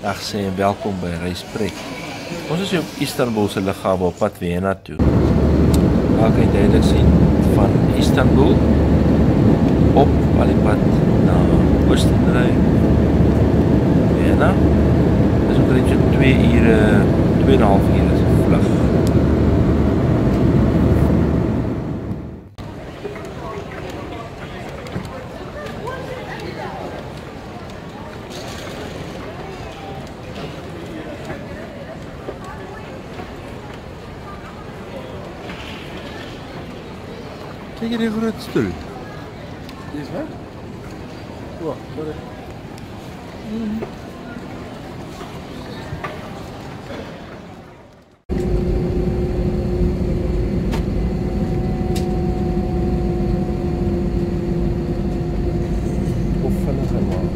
Dag sê en welkom by Reispret. Ons is hier op Istanbul se lughawe op pad Vienna toe. Daar kan jy duidelik sien van Istanbul op al die pad na Oostenrijk, Vienna. Dis omtrent 2 ure, 2,5 ure is 'n vlug. Kijk hier groot stoel. Die is weg? Wow, sorry. Of vinniger maar.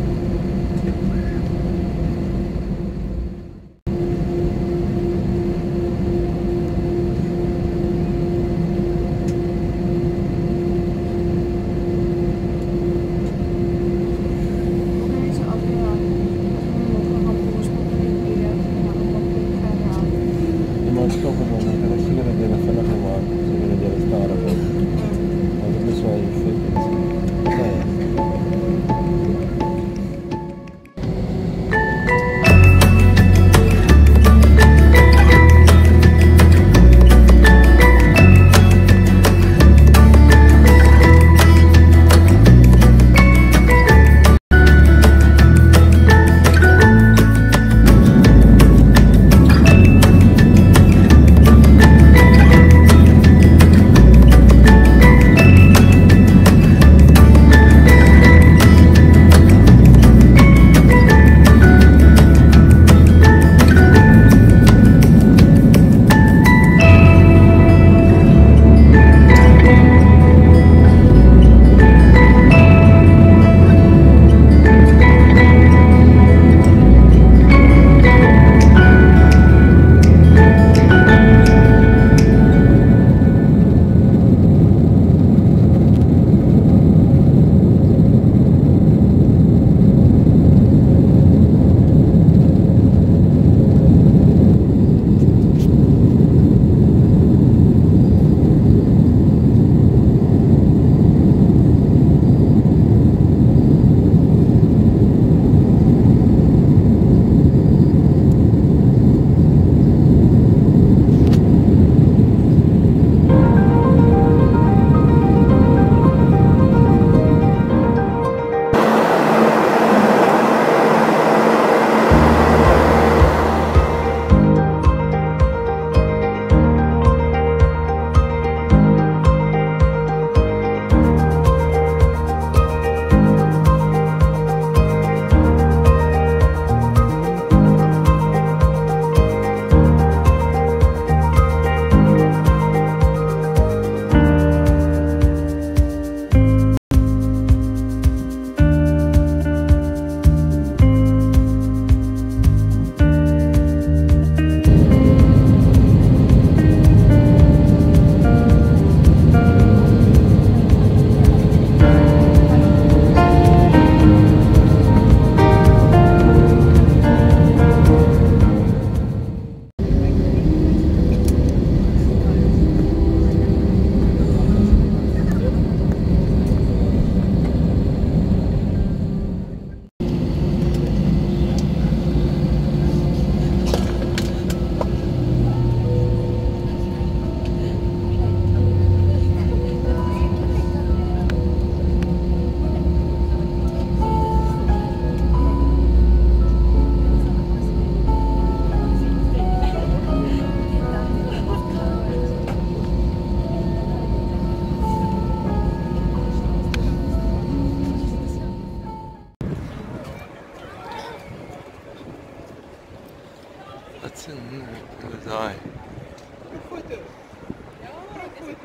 Stoppen dan, dan kan ik zeker dat je vinniger maakt, zeker dat je het staren wordt. Want het is wel je fit. Wat is daai? Goed. Ja, goed.